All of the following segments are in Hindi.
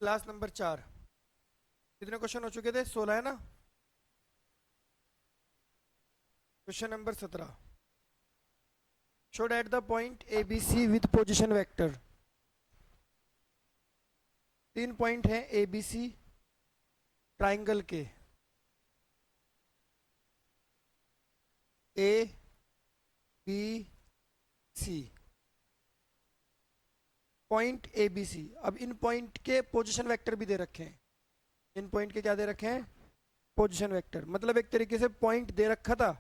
Class number 4। कितने क्वेश्चन हो चुके थे? 16 है ना। Question number 17। Showed at the point A B C with position vector. 3 point हैं ए बी सी ट्राइंगल के। A B C point A B C. अब इन पॉइंट के पोजिशन वेक्टर भी दे रखे हैं। इन पॉइंट के क्या दे रखे हैं? Position vector. मतलब एक तरीके से पॉइंट दे रखा था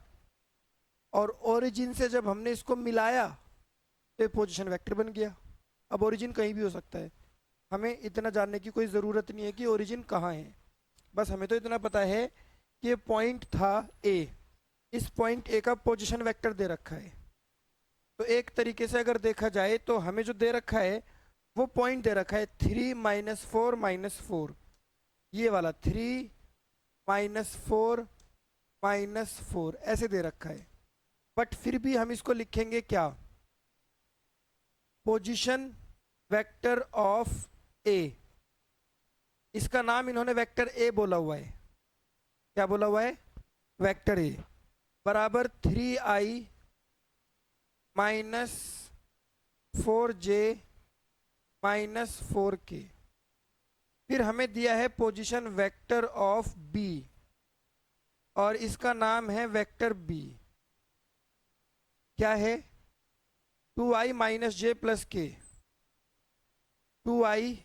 और ओरिजिन से जब हमने इसको मिलाया तो ये पोजिशन वेक्टर बन गया। अब ओरिजिन कहीं भी हो सकता है, हमें इतना जानने की कोई ज़रूरत नहीं है कि ओरिजिन कहाँ है। बस हमें तो इतना पता है कि ये पॉइंट था ए, इस पॉइंट ए का पोजीशन वेक्टर दे रखा है। तो एक तरीके से अगर देखा जाए तो हमें जो दे रखा है वो पॉइंट दे रखा है 3 - 4 - 4। ये वाला 3 - 4 - 4 ऐसे दे रखा है। बट फिर भी हम इसको लिखेंगे क्या? पोजीशन वेक्टर ऑफ ए। इसका नाम इन्होंने वेक्टर ए बोला हुआ है। क्या बोला हुआ है? वेक्टर ए बराबर 3i - 4j - 4k। फिर हमें दिया है पोजीशन वेक्टर ऑफ बी और इसका नाम है वेक्टर बी। क्या है? 2i - j + k। 2i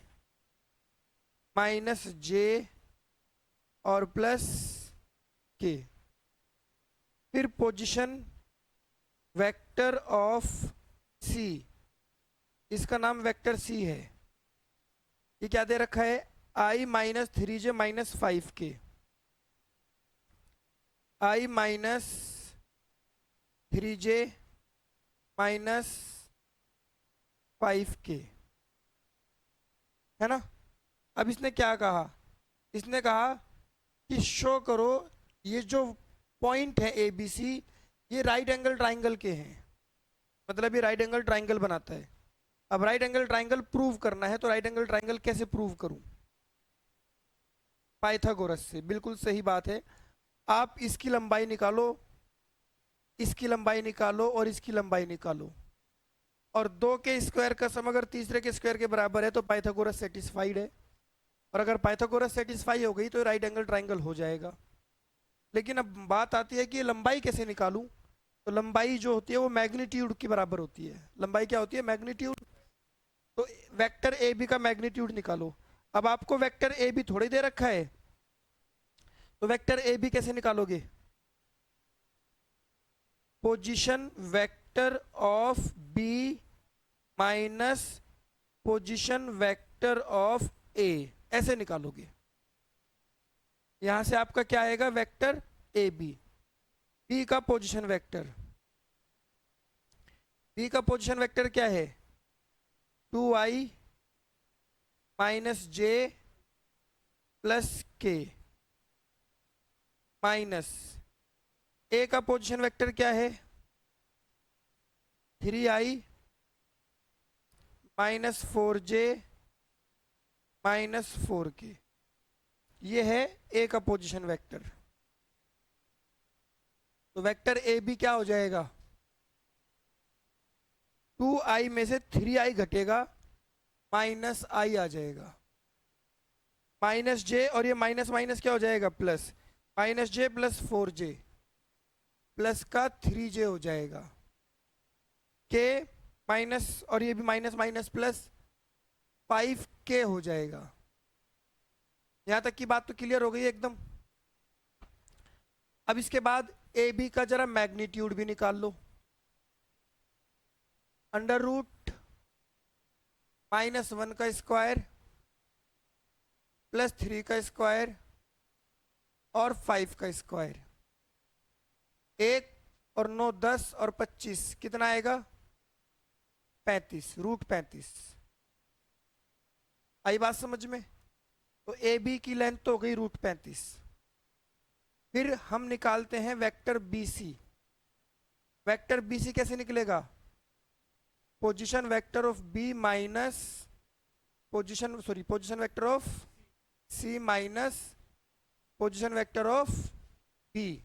- j और प्लस के। फिर पोजीशन वेक्टर ऑफ सी, इसका नाम वेक्टर सी है। ये क्या दे रखा है? i - 3j - 5k। i - 3j - 5k है ना। अब इसने क्या कहा? इसने कहा कि शो करो ये जो पॉइंट है ए बी सी, ये राइट एंगल ट्राइंगल के हैं। मतलब ये राइट एंगल ट्राइंगल बनाता है। अब राइट एंगल ट्राइंगल प्रूव करना है तो राइट एंगल ट्राइंगल कैसे प्रूव करूं? पाइथागोरस से। बिल्कुल सही बात है। आप इसकी लंबाई निकालो, इसकी लंबाई निकालो और इसकी लंबाई निकालो, और दो के स्क्वायर का सम अगर तीसरे के स्क्वायर के बराबर है तो पाइथागोरस सेटिस्फाइड है। और अगर पाइथागोरस सेटिस्फाई हो गई तो राइट एंगल ट्राइंगल हो जाएगा। लेकिन अब बात आती है कि लंबाई कैसे निकालूं? तो लंबाई जो होती है वो मैग्नीट्यूड के बराबर होती है। लंबाई क्या होती है? मैग्नीट्यूड। तो वेक्टर ए बी का मैग्नीट्यूड निकालो। अब आपको वेक्टर ए बी थोड़ी दे रखा है, तो वेक्टर ए बी कैसे निकालोगे? Position vector of B minus position vector of A, ऐसे निकालोगे। यहां से आपका क्या आएगा? Vector A B. बी का पोजीशन वेक्टर, बी का पोजीशन वेक्टर क्या है? 2i - j + k माइनस ए का पोजीशन वेक्टर क्या है? 3i - 4j - 4k। ये है ए का पोजीशन वेक्टर। तो वेक्टर ए बी क्या हो जाएगा? 2i में से 3i घटेगा, -i आ जाएगा, -j, और ये माइनस माइनस क्या हो जाएगा? प्लस। -j + 4j प्लस का 3j हो जाएगा, के माइनस, और ये भी माइनस माइनस प्लस 5k हो जाएगा। यहां तक की बात तो क्लियर हो गई एकदम। अब इसके बाद ए बी का जरा मैग्नीट्यूड भी निकाल लो। √-1 का स्क्वायर +3 का स्क्वायर और 5 का स्क्वायर। 1 और 9 10 और 25 कितना आएगा? 35, √35। आई बात समझ में? तो ए बी की लेंथ तो हो गई √35। फिर हम निकालते हैं vector B C. Vector B C कैसे निकलेगा? Position vector of B minus position vector of C minus position vector of B.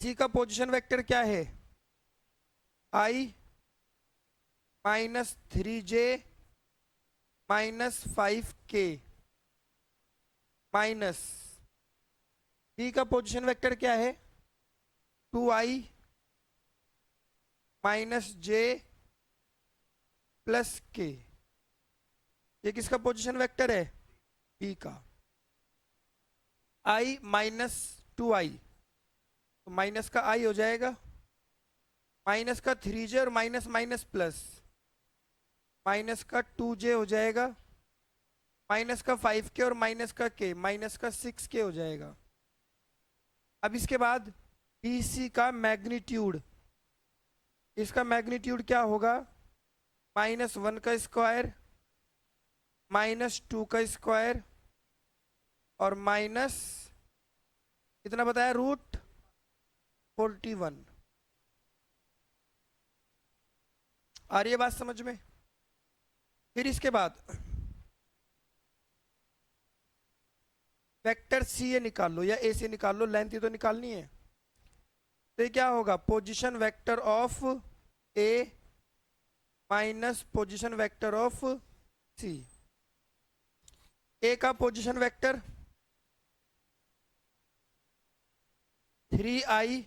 C का पोजीशन वेक्टर क्या है? I minus 3J minus 5K minus B का पोजीशन वेक्टर क्या है? 2I minus J plus K। ये किसका पोजीशन वेक्टर है? बी का। I माइनस 2I, तो माइनस का I हो जाएगा, माइनस का 3J और माइनस माइनस प्लस, माइनस का 2J हो जाएगा, माइनस का 5K और माइनस का K, माइनस का 6K हो जाएगा। अब इसके बाद BC का मैग्नीट्यूड, इसका मैग्नीट्यूड क्या होगा? -1 का स्क्वायर -2 का स्क्वायर और माइनस कितना बताया? √41। आ रही है बात समझ में? फिर इसके बाद वेक्टर सी ए निकाल लो या ए से निकाल लो, लेंथ ही तो निकालनी है। तो ये क्या होगा? Position vector of A minus position vector of C. A का position vector 3I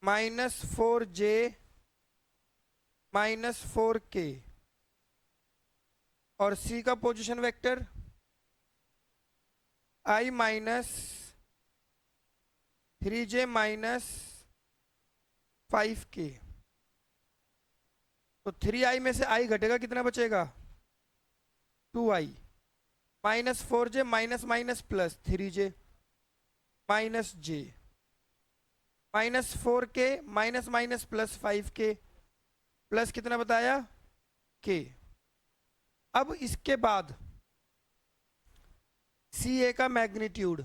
minus 4J minus 4K और सी का position vector I minus 3J minus 5K। तो 3I में से I घटेगा, कितना बचेगा? 2I minus 4J minus minus plus 3J minus J minus 4K minus minus plus 5K plus कितना बताया? K। अब इसके बाद CA का मैग्नीट्यूड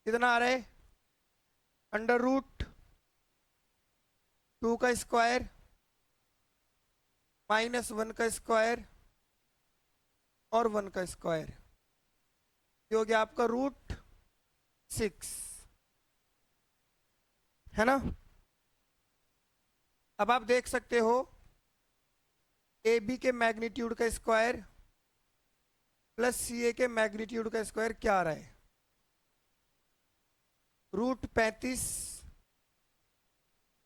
कितना आ रहा है? √2 का स्क्वायर -1 का स्क्वायर और 1 का स्क्वायर, ये हो गया आपका √6, है ना? अब आप देख सकते हो ए बी के मैग्नीट्यूड का स्क्वायर प्लस सी ए के मैग्नीट्यूड का स्क्वायर क्या आ रहा है? √35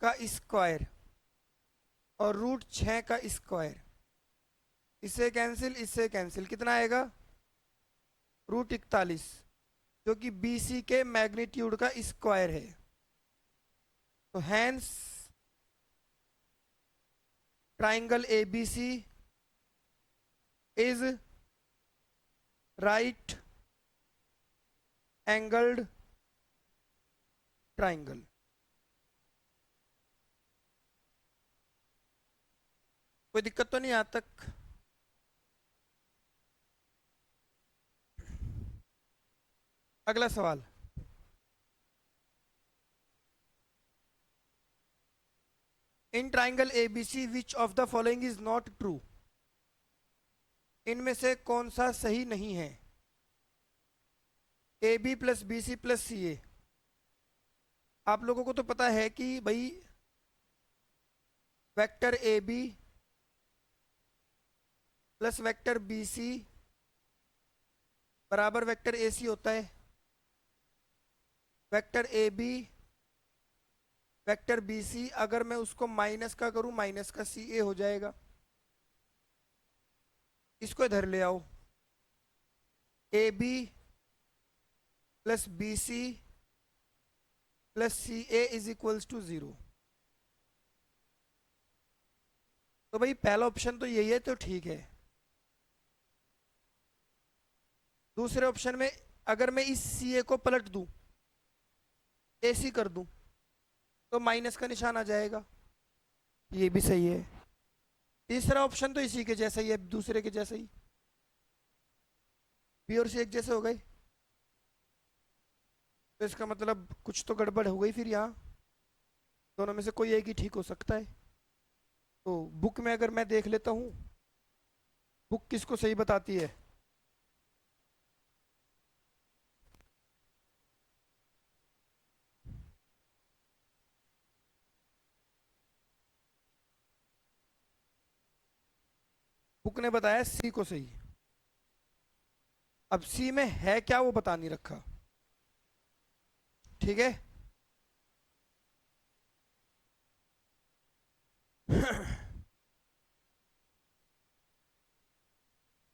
का स्क्वायर और √6 का स्क्वायर, इससे कैंसिल इससे कैंसिल, कितना आएगा? √41, जो कि बी सी के मैग्नीट्यूड का स्क्वायर है। तो hence triangle ABC is right angled triangle. कोई दिक्कत तो नहीं यहाँ तक? अगला सवाल, in triangle ABC which of the following is not true? इनमें से कौन सा सही नहीं है? AB plus BC plus CA। आप लोगों को तो पता है कि भाई vector AB plus vector BC बराबर वेक्टर AC होता है। वेक्टर AB वेक्टर BC अगर मैं उसको माइनस का करूं, माइनस का CA हो जाएगा। इसको इधर ले आओ, AB plus BC plus CA is equals to 0। तो भाई पहला ऑप्शन तो यही है, तो ठीक है। दूसरे ऑप्शन में अगर मैं इस CA को पलट दूं, AC कर दूं, तो माइनस का निशान आ जाएगा, ये भी सही है। तीसरा ऑप्शन तो इसी के जैसा ही है, दूसरे के जैसा ही, B और C एक जैसे हो गए। तो इसका मतलब कुछ तो गड़बड़ हो गई फिर यहाँ, दोनों में से कोई एक ही ठीक हो सकता है। तो बुक में अगर मैं देख लेता हूँ, बुक किसको सही बताती है? बुक ने बताया सी को सही। अब सी में है क्या वो बता नहीं रखा। ठीक है।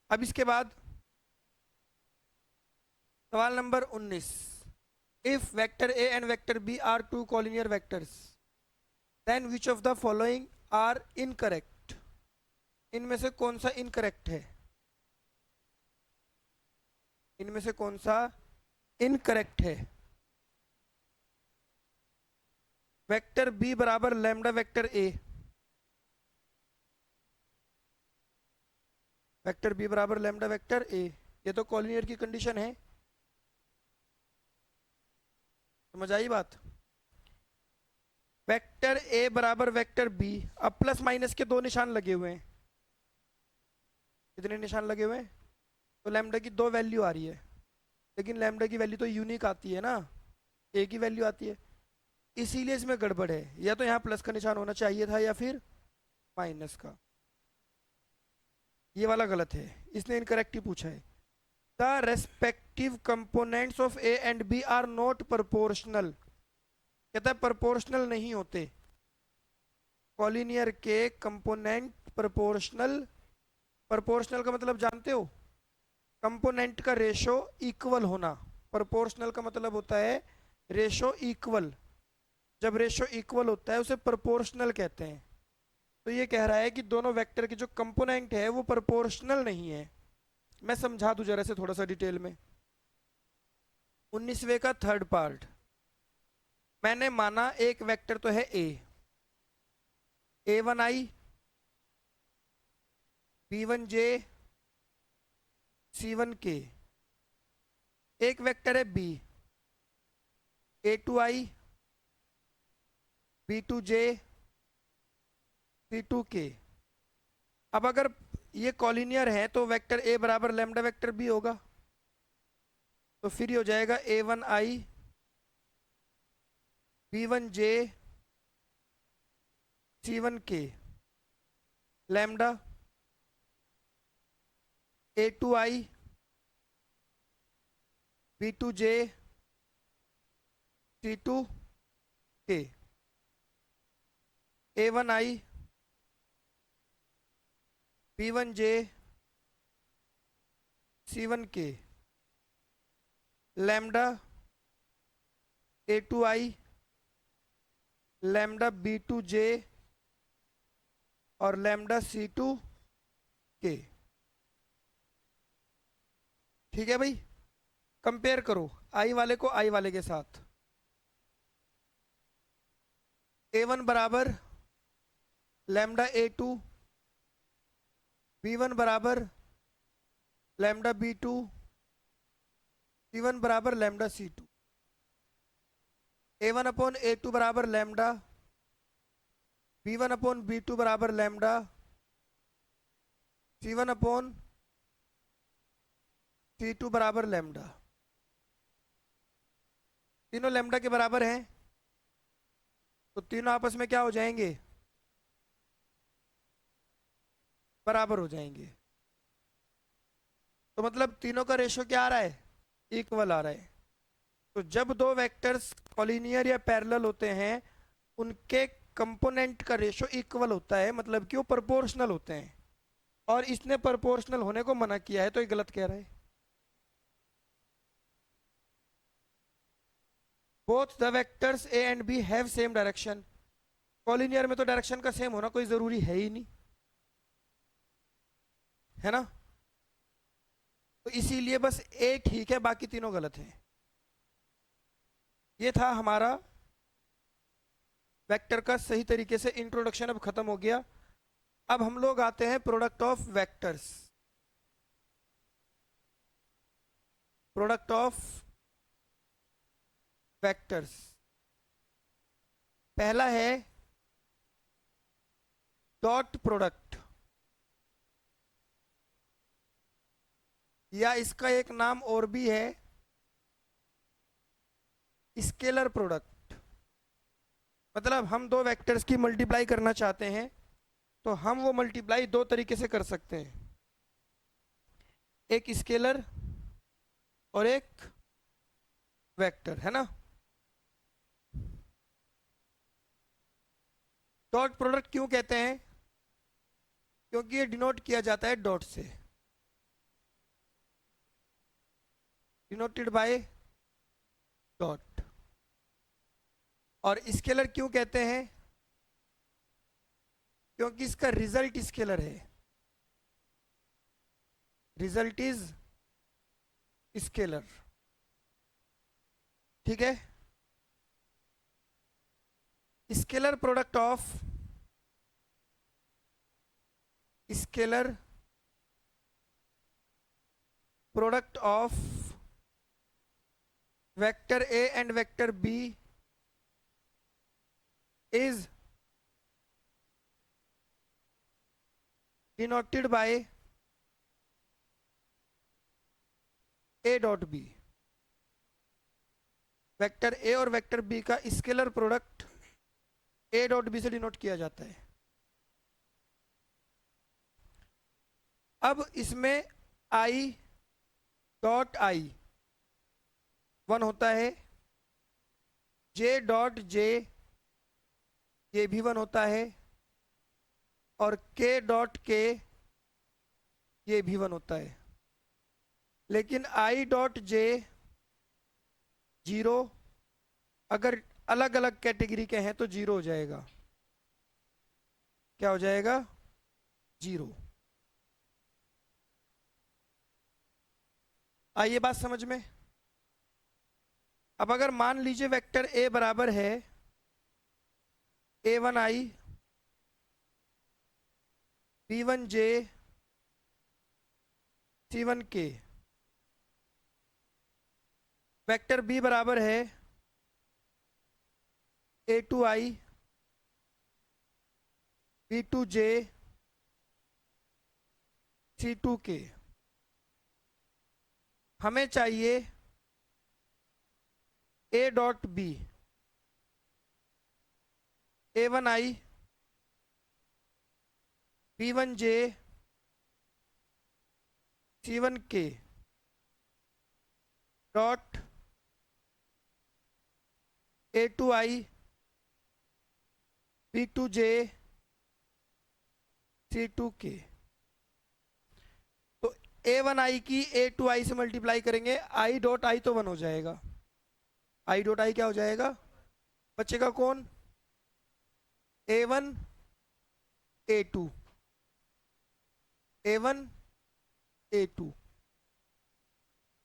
अब इसके बाद सवाल नंबर 19। If vector A and vector B are two collinear vectors, then which of the following are incorrect? इनमें से कौन सा इनकरेक्ट है? इनमें से कौन सा इनकरेक्ट है? वेक्टर बी बराबर lambda vector A, vector B बराबर लैम्डा वेक्टर ए, ये तो कॉलिनियर की कंडीशन है। समझ आई बात? वेक्टर ए बराबर वेक्टर बी, अब प्लस माइनस के दो निशान लगे हुए हैं। कितने निशान लगे हुए हैं? तो लैम्डा की दो वैल्यू आ रही है, लेकिन लैम्डा की वैल्यू तो यूनिक आती है ना, एक ही वैल्यू आती है। इसीलिए इसमें गड़बड़ है, या तो यहाँ प्लस का निशान होना चाहिए था या फिर माइनस का। ये वाला गलत है, इसने इनकरेक्ट ही पूछा है। The respective components of A and B are not proportional, कहता है प्रोपोर्शनल नहीं होते। कॉलिनियर के कंपोनेंट प्रोपोर्शनल, प्रोपोर्शनल का मतलब जानते हो? कंपोनेंट का रेशो इक्वल होना। प्रोपोर्शनल का मतलब होता है रेशो इक्वल। जब रेशो इक्वल होता है उसे प्रोपोर्शनल कहते हैं। तो ये कह रहा है कि दोनों वेक्टर के जो कंपोनेंट है वो प्रोपोर्शनल नहीं है। मैं समझा दूं जरा से थोड़ा सा डिटेल में। 19वें का थर्ड पार्ट, मैंने माना एक वेक्टर तो है A1I, B1J, C1K। एक वेक्टर है B, A2I, B2J, C2K। अब अगर ये कॉलिनियर है तो वेक्टर A बराबर लैम्डा वेक्टर B होगा। तो फिर ये हो जाएगा A1I, B1J, C1K, lambda A2I, B2J, C2K, A1I, B1J, C1K, lambda A2I, lambda B2J और लैम्डा C2K। ठीक है भाई, कंपेयर करो आई वाले को आई वाले के साथ। A1 बराबर लैम्डा A2, B1 बराबर लैम्डा B2, C1 बराबर lambda C2। A1 upon A2 बराबर लैम्डा, B1 अपॉन B2 बराबर लैम्डा, C1 अपॉन C2 बराबर लैम्डा। तीनों लैम्डा के बराबर हैं, तो तीनों आपस में क्या हो जाएंगे? बराबर हो जाएंगे। तो मतलब तीनों का रेशो क्या आ रहा है? इक्वल आ रहा है। तो जब दो वेक्टर्स कॉलिनियर या पैरेलल होते हैं, उनके कंपोनेंट का रेशो इक्वल होता है, मतलब कि वो प्रोपोर्शनल होते हैं। और इसने प्रोपोर्शनल होने को मना किया है, तो ये गलत कह रहा है। Both the vectors A and B have same direction. Collinear में तो डायरेक्शन का सेम होना कोई जरूरी है ही नहीं, है ना? तो इसीलिए बस ए ठीक है, बाकी तीनों गलत हैं। ये था हमारा वेक्टर का सही तरीके से इंट्रोडक्शन, अब खत्म हो गया। अब हम लोग आते हैं product of vectors. Product of vectors, पहला है डॉट प्रोडक्ट, या इसका एक नाम और भी है स्केलर प्रोडक्ट। मतलब हम दो वेक्टर्स की मल्टीप्लाई करना चाहते हैं तो हम वो मल्टीप्लाई दो तरीके से कर सकते हैं, एक स्केलर और एक वेक्टर, है ना। डॉट प्रोडक्ट क्यों कहते हैं? क्योंकि ये डिनोट किया जाता है डॉट से, डिनोटेड बाय डॉट। और स्केलर क्यों कहते हैं? क्योंकि इसका रिजल्ट स्केलर है, रिजल्ट इज स्केलर। ठीक है। Scalar product of scalar product of vector A and vector B is denoted by a dot B. Vector A और वेक्टर बी का scalar product A dot B से डिनोट किया जाता है। अब इसमें आई डॉट आई वन होता है, जे डॉट जे ये भी वन होता है, और के डॉट के ये भी वन होता है। लेकिन आई डॉट जे जीरो, अगर अलग अलग कैटेगरी के हैं तो जीरो हो जाएगा। क्या हो जाएगा? जीरो। आइए बात समझ में। अब अगर मान लीजिए वेक्टर ए बराबर है a1i b1j c1k, vector B बराबर है a2i b2j c2k। हमें चाहिए a dot B, a1i b1j c1k dot a2i b2j c2k। तो a1i की a2i से मल्टीप्लाई करेंगे, i डॉट आई तो वन हो जाएगा, i डॉट आई क्या हो जाएगा? बचेगा कौन? a1 a2, a1 a2।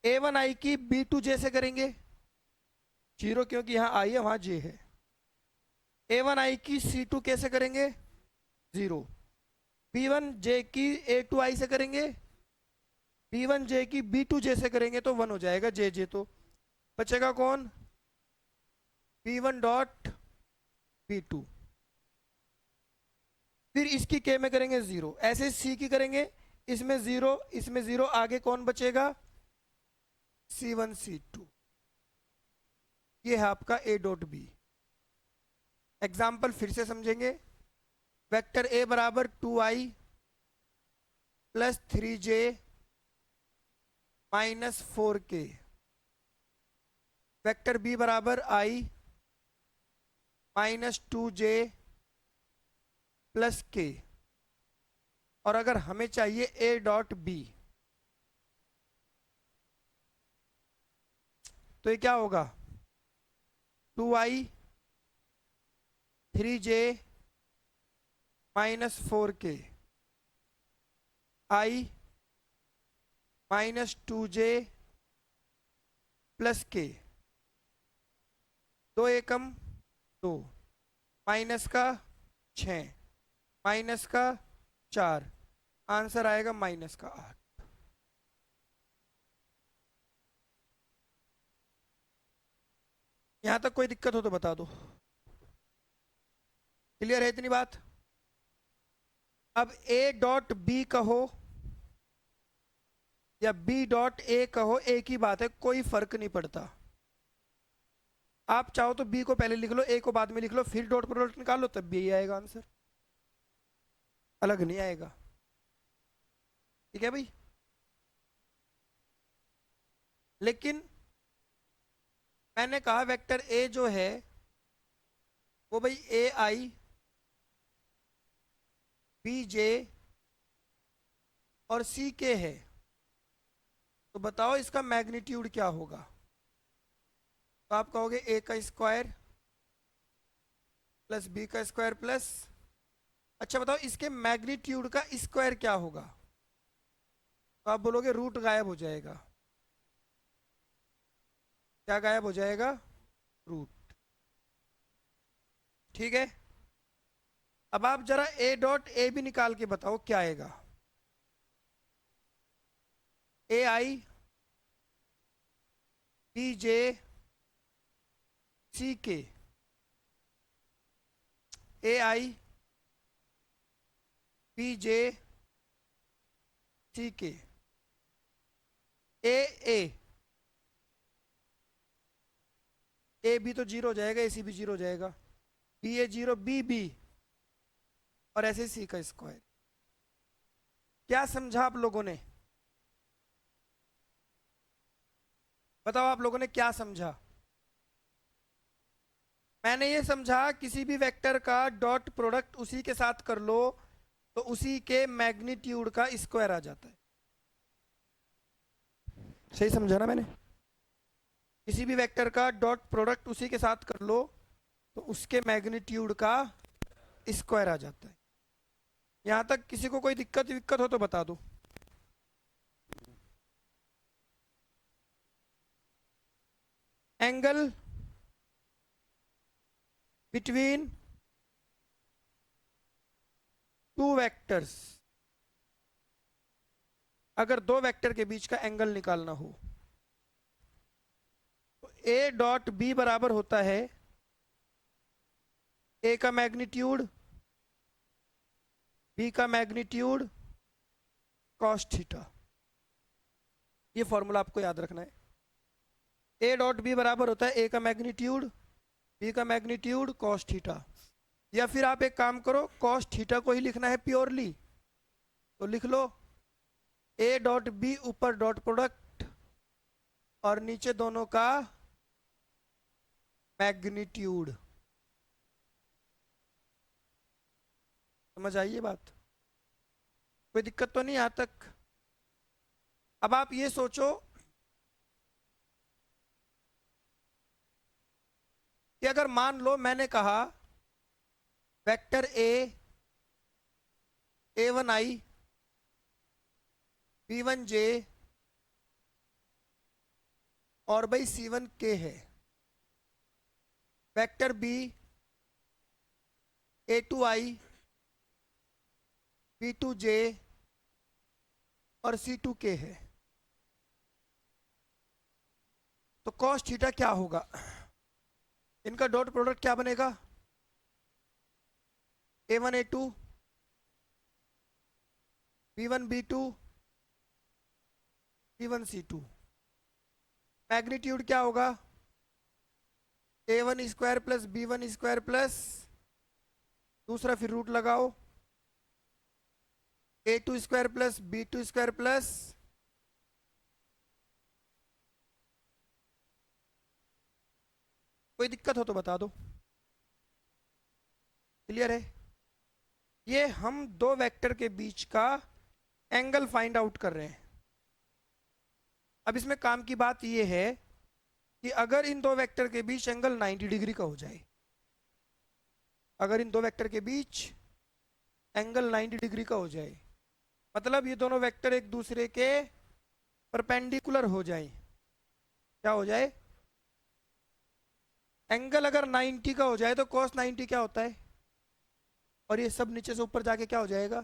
a1i की b2j से करेंगे जीरो, क्योंकि यहाँ आई है वहां जे है। a1i की c2k से करेंगे जीरो। b1j की a2i से करेंगे, b1j की b2j से करेंगे तो वन हो जाएगा जे जे। तो बचेगा कौन? b1 dot b2। फिर इसकी k में करेंगे जीरो, ऐसे c की करेंगे, इसमें जीरो इसमें जीरो, आगे कौन बचेगा? c1 c2। ये है आपका a डॉट बी। एग्जाम्पल फिर से समझेंगे। वेक्टर a बराबर 2i plus 3j minus 4k, vector b बराबर i minus 2j plus k। और अगर हमें चाहिए a डॉट बी तो ये क्या होगा? 2i 3j minus 4k, i minus 2j plus k। दो एकम दो, माइनस का 6 माइनस का 4, आंसर आएगा माइनस का 8। यहां तक कोई दिक्कत हो तो बता दो। क्लियर है इतनी बात? अब ए डॉट बी कहो या बी डॉट ए कहो, एक ही बात है, कोई फर्क नहीं पड़ता। आप चाहो तो बी को पहले लिख लो, ए को बाद में लिख लो, फिर डॉट प्रोडक्ट निकालो, तब भी यही आएगा आंसर, अलग नहीं आएगा। ठीक है भाई। लेकिन मैंने कहा वेक्टर ए जो है वो भाई ए आई बी जे और सी के है, तो बताओ इसका मैग्नीट्यूड क्या होगा। तो आप कहोगे ए का स्क्वायर प्लस बी का स्क्वायर प्लस, अच्छा बताओ इसके मैग्नीट्यूड का स्क्वायर क्या होगा। तो आप बोलोगे रूट गायब हो जाएगा। क्या गायब हो जाएगा? रूट। ठीक है। अब आप जरा ए डॉट ए भी निकाल के बताओ क्या आएगा। ए आई बी जे सी के, ए आई बी जे सी के, ए ए बी तो जीरो हो जाएगा, ए सी भी जीरो हो जाएगा, बी ए जीरो, बी बी और ऐसे सी का स्क्वायर। क्या समझा आप लोगों ने? बताओ आप लोगों ने क्या समझा? मैंने ये समझा किसी भी वेक्टर का डॉट प्रोडक्ट उसी के साथ कर लो तो उसी के मैग्नीट्यूड का स्क्वायर आ जाता है। सही समझा ना मैंने? किसी भी वेक्टर का डॉट प्रोडक्ट उसी के साथ कर लो तो उसके मैग्नीट्यूड का स्क्वायर आ जाता है। यहां तक किसी को कोई दिक्कत विक्कत हो तो बता दो। एंगल बिटवीन टू वेक्टर्स, अगर दो वेक्टर के बीच का एंगल निकालना हो तो ए डॉट बी बराबर होता है ए का मैग्नीट्यूड बी का मैग्नीट्यूड कॉस थीटा। ये फॉर्मूला आपको याद रखना है। ए डॉट बी बराबर होता है ए का मैग्नीट्यूड बी का मैग्नीट्यूड कॉस थीटा। या फिर आप एक काम करो, कॉस थीटा को ही लिखना है प्योरली तो लिख लो ए डॉट बी ऊपर डॉट प्रोडक्ट और नीचे दोनों का मैग्नीट्यूड। समझ आई ये बात? कोई दिक्कत तो नहीं यहां तक? अब आप ये सोचो कि अगर मान लो मैंने कहा vector A one i B one j और भाई सी वन के है, vector B A two i B two j और सी टू के है, तो कॉस थीटा क्या होगा? इनका डॉट प्रोडक्ट क्या बनेगा? A one A two B one B two C one C two. Magnitude क्या होगा? A one square plus B one square plus दूसरा फिर रूट लगाओ A two square plus B two square plus कोई दिक्कत हो तो बता दो। क्लियर है? ये हम दो वेक्टर के बीच का एंगल फाइंड आउट कर रहे हैं। अब इसमें काम की बात ये है कि अगर इन दो वेक्टर के बीच एंगल 90 डिग्री का हो जाए, अगर इन दो वेक्टर के बीच एंगल 90 डिग्री का हो जाए, मतलब ये दोनों वेक्टर एक दूसरे के परपेंडिकुलर हो जाए। क्या हो जाए? एंगल अगर 90 का हो जाए तो cos 90 क्या होता है? और ये सब नीचे से ऊपर जाके क्या हो जाएगा?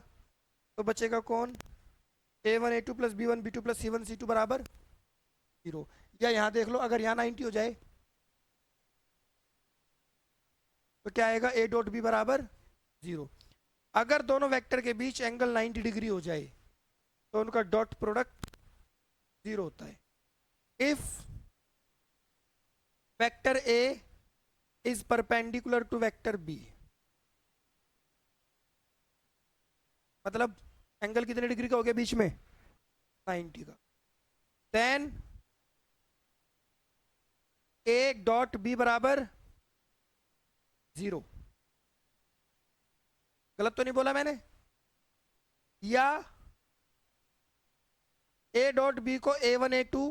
तो बचेगा कौन? A one A two plus B one B two plus C one C two बराबर 0। या यहाँ देख लो, अगर यहाँ 90 हो जाए तो क्या आएगा? ए डॉट बी बराबर 0। अगर दोनों वेक्टर के बीच एंगल 90 डिग्री हो जाए तो उनका डॉट प्रोडक्ट 0 होता है. If vector A is perpendicular to vector B, मतलब एंगल कितने डिग्री का हो गया बीच में, 90 का, देन ए डॉट बी बराबर 0. गलत तो नहीं बोला मैंने? या ए डॉट बी को A1 A2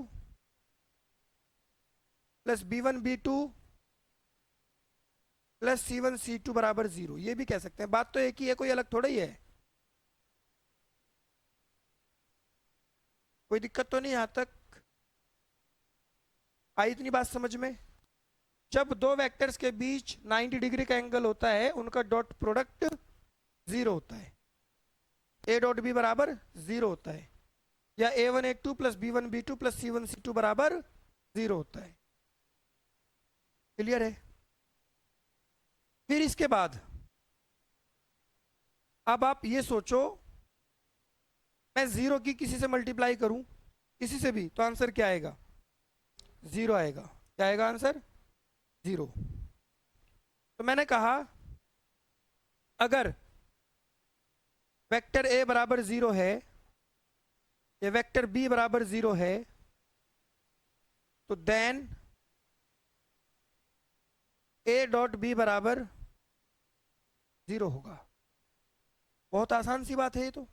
plus B1 B2 plus C1 C2 बराबर 0, ये भी कह सकते हैं. बात तो एक ही है, कोई अलग थोड़ा ही है. कोई दिक्कत तो नहीं यहां तक? आई इतनी बात समझ में? जब दो वेक्टर्स के बीच 90 डिग्री का एंगल होता है उनका डॉट प्रोडक्ट 0 होता है. ए डॉट बी बराबर 0 होता है, या A1 A2 plus B1 B2 plus C1 C2 बराबर 0 होता है. क्लियर है? फिर इसके बाद अब आप ये सोचो, मैं 0 की किसी से मल्टीप्लाई करूं, किसी से भी, तो आंसर क्या आएगा? 0 आएगा. क्या आएगा आंसर? 0. तो मैंने कहा अगर वेक्टर ए बराबर 0 है या वेक्टर बी बराबर 0 है तो देन ए डॉट बी बराबर 0 होगा. बहुत आसान सी बात है ये तो.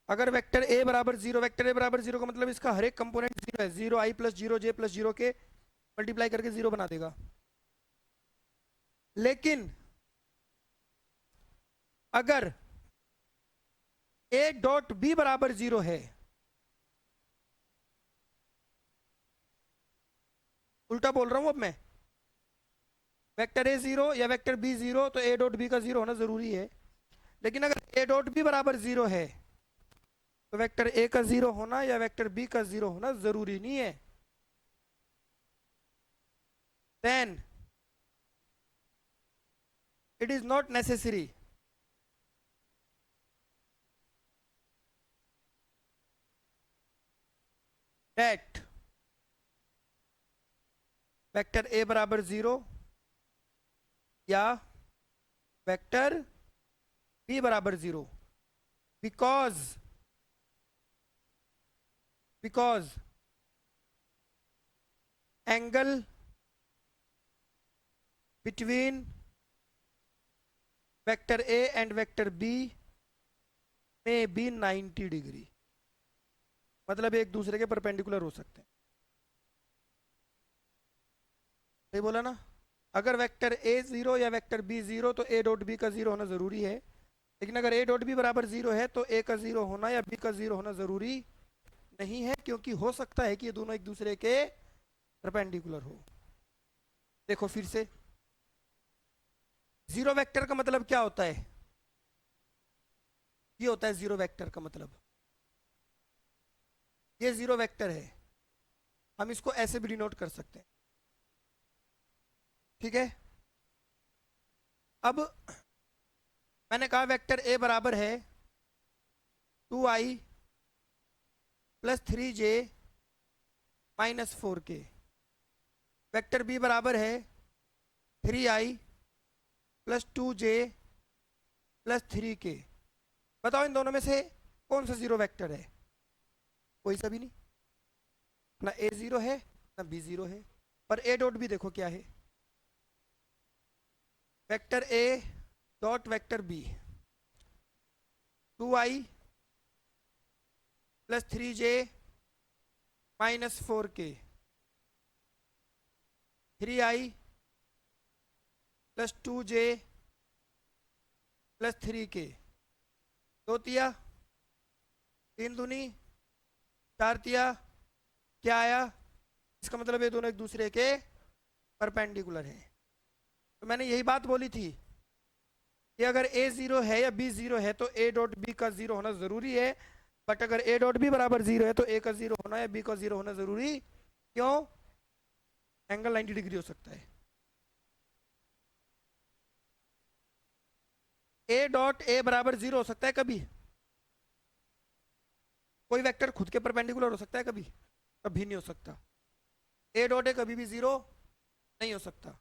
अगर वेक्टर ए बराबर 0, वेक्टर ए बराबर 0 का मतलब इसका हर एक कंपोनेंट 0 है. 0i प्लस 0j प्लस 0 के मल्टीप्लाई करके 0 बना देगा. लेकिन अगर ए डॉट बी बराबर 0 है, उल्टा बोल रहा हूं अब मैं, वेक्टर ए 0 या वेक्टर बी 0 तो ए डॉट बी का 0 होना जरूरी है. लेकिन अगर ए डॉट बी बराबर 0 है तो वेक्टर ए का 0 होना या वेक्टर बी का 0 होना जरूरी नहीं है. Then it is not necessary that vector A बराबर 0 या वेक्टर बी बराबर 0, because angle between vector A and vector B में बी 90 डिग्री, मतलब एक दूसरे के परपेंडिकुलर हो सकते हैं. सही बोला ना? अगर वेक्टर ए 0 या वेक्टर बी 0 तो ए डॉट बी का 0 होना जरूरी है. लेकिन अगर ए डॉट बी बराबर 0 है तो ए का 0 होना या बी का 0 होना जरूरी नहीं है, क्योंकि हो सकता है कि ये दोनों एक दूसरे के परपेंडिकुलर हो. देखो फिर से, 0 वेक्टर का मतलब क्या होता है? ये होता है 0 वेक्टर का मतलब, ये 0 वेक्टर है. हम इसको ऐसे भी डिनोट कर सकते हैं. ठीक है? अब मैंने कहा वेक्टर ए बराबर है 2i plus 3j minus 4k, vector B बराबर है 3i plus 2j plus 3k. बताओ इन दोनों में से कौन सा 0 वेक्टर है? कोई सा भी नहीं. ना ए 0 है ना बी 0 है. पर ए डॉट बी देखो क्या है, vector A dot vector B 2i plus 3j minus 4k, 3i plus 2j plus 3k. 2 तिया 3 दूनी 4 तिया, क्या आया? इसका मतलब ये दोनों एक दूसरे के परपेंडिकुलर हैं. तो मैंने यही बात बोली थी कि अगर a 0 है या b 0 है तो a डॉट b का 0 होना जरूरी है. बट अगर a डॉट b बराबर 0 है तो a का 0 होना या b का 0 होना जरूरी क्यों? एंगल 90 डिग्री हो सकता है. ए डॉट ए बराबर 0 हो सकता है कभी? कोई वेक्टर खुद के परपेंडिकुलर हो सकता है कभी? कभी नहीं हो सकता। ए डॉट ए कभी भी 0 नहीं हो सकता।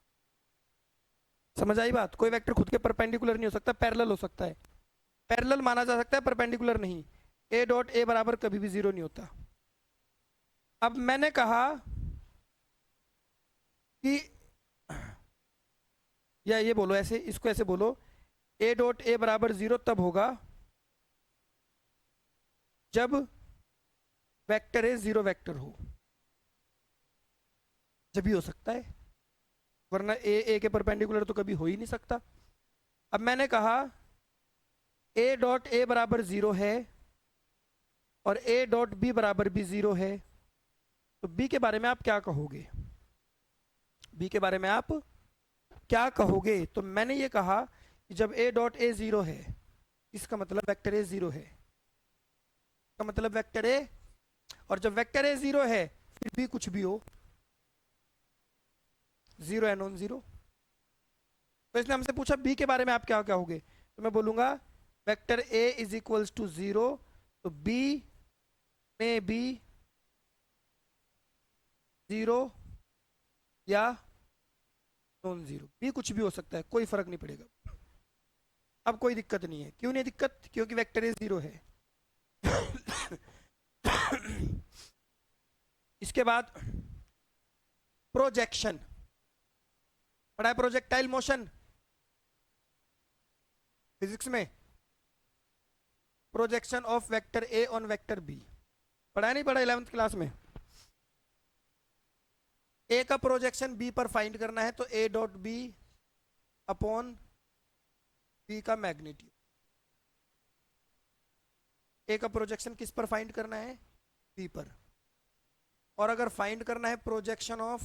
समझ आई बात? कोई वेक्टर खुद के परपेंडिकुलर नहीं हो सकता, पैरेलल हो सकता है। पैरेलल माना जा सकता है, परपेंडिकुलर नहीं। ए डॉट ए बराबर कभी भी 0 नहीं होता। अब मैंने कहा कि, या ये बोलो ऐसे, इसको ऐसे बोलो, ए डॉट ए बराबर 0 तब होगा जब वेक्टर ए 0 वेक्टर हो। जब भी हो सकता है, वरना ए के परपेंडिकुलर तो कभी हो ही नहीं सकता। अब मैंने कहा ए डॉट ए बराबर 0 है और ए डॉट बी बराबर भी 0 है, तो बी के बारे में आप क्या कहोगे? बी के बारे में आप क्या कहोगे? तो मैंने ये कहा कि जब ए डॉट ए 0 है, इसका मतलब वेक्टर ए 0 है, इसका मतलब वेक्टर ए, और जब वेक्टर ए 0 है फिर भी कुछ भी हो, 0 है नॉन 0। तो इसने हमसे पूछा बी के बारे में आप क्या कहोगे, तो मैं बोलूंगा vector A is equals to 0, तो बी में बी 0 या नॉन 0, बी कुछ भी हो सकता है, कोई फर्क नहीं पड़ेगा। अब कोई दिक्कत नहीं है। क्यों नहीं दिक्कत? क्योंकि वेक्टर ए 0 है। इसके बाद प्रोजेक्शन पढ़ा है, प्रोजेक्टाइल मोशन फिजिक्स में। Projection of vector A on vector B पढ़ा है, नहीं पढ़ा 11th क्लास में? ए का प्रोजेक्शन बी पर फाइंड करना है, तो A dot B upon B का मैग्नीट्यूड। ए का प्रोजेक्शन किस पर फाइंड करना है? बी पर। और अगर फाइंड करना है projection of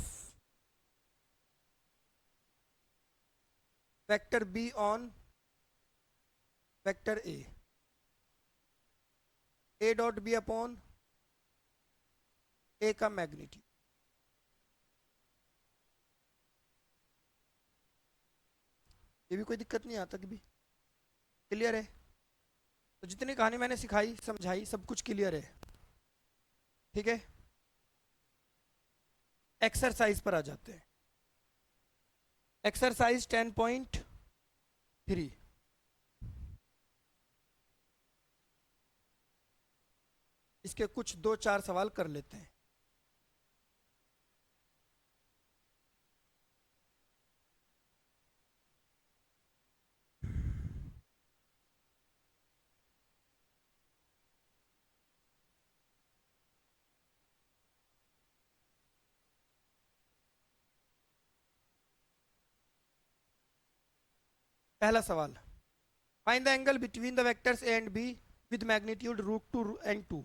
vector B on vector A dot B upon A का मैग्नीट्यूड। ये भी कोई दिक्कत नहीं आता कभी, क्लियर है? तो जितनी कहानी मैंने सिखाई समझाई सब कुछ क्लियर है, ठीक है? एक्सरसाइज पर आ जाते हैं। एक्सरसाइज 10.3, इसके कुछ 2-4 सवाल कर लेते हैं। पहला सवाल, find the angle between the vectors A and be with magnitude √2 and 2।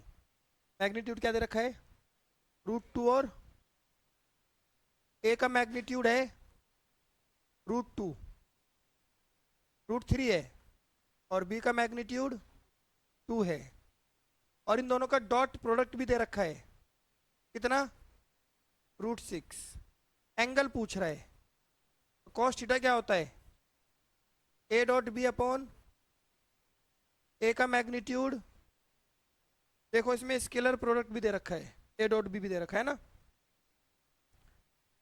Magnitude क्या दे रखा है? √2, और ए का मैग्नीट्यूड है √2, √3 है, और बी का मैग्नीट्यूड 2 है, और इन दोनों का डॉट प्रोडक्ट भी दे रखा है। कितना? √6। एंगल पूछ रहा है, कॉस थीटा क्या होता है? ए डॉट बी अपॉन ए का मैग्नीट्यूड। देखो इसमें स्केलर प्रोडक्ट भी दे रखा है, ए डॉट बी भी दे रखा है ना,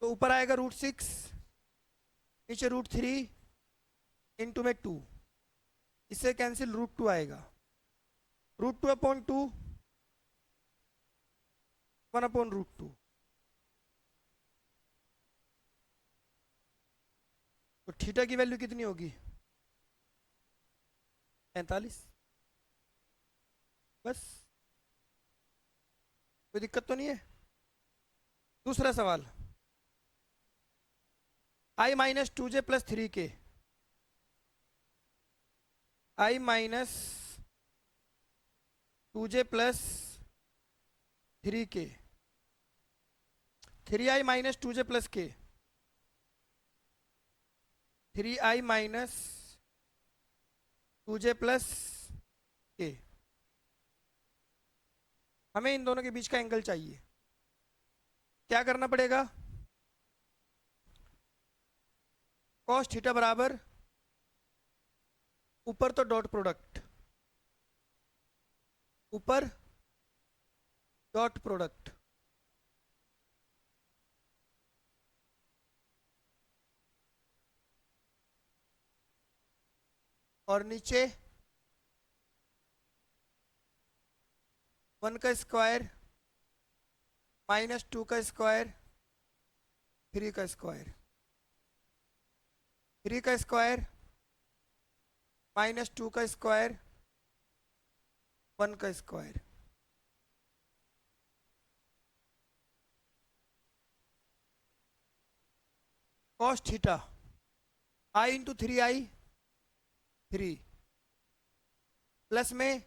तो ऊपर आएगा √6, नीचे √3, इंटू में 2, इससे कैंसिल √2 आएगा। √2 अपॉन 2 1 अपॉन √2, तो थीटा की वैल्यू कितनी होगी? 45। बस, कोई दिक्कत तो नहीं है? दूसरा सवाल, i minus 2j plus 3k, i minus 2j plus 3k, 3i minus 2j plus k, 3i minus 2j plus k। हमें इन दोनों के बीच का एंगल चाहिए। क्या करना पड़ेगा? cos थीटा बराबर ऊपर तो डॉट प्रोडक्ट, ऊपर डॉट प्रोडक्ट, और नीचे 1 का स्क्वायर -2 का स्क्वायर 3 का स्क्वायर, 3 का स्क्वायर -2 का स्क्वायर 1 का स्क्वायर। कॉस थीटा आई इंटू 3i 3 प्लस में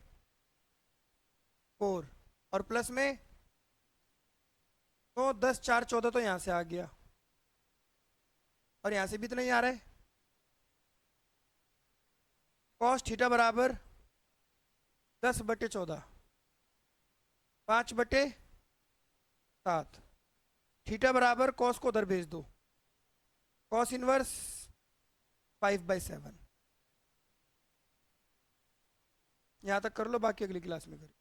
4 और प्लस में 9 10 4 14 तो यहां से आ गया और यहां से भी तो नहीं आ रहा है। कॉस थीटा बराबर 10/14 5/7। थीटा बराबर कॉस को उधर भेज दो, कॉस इनवर्स 5/7। यहां तक कर लो, बाकी अगली क्लास में करें।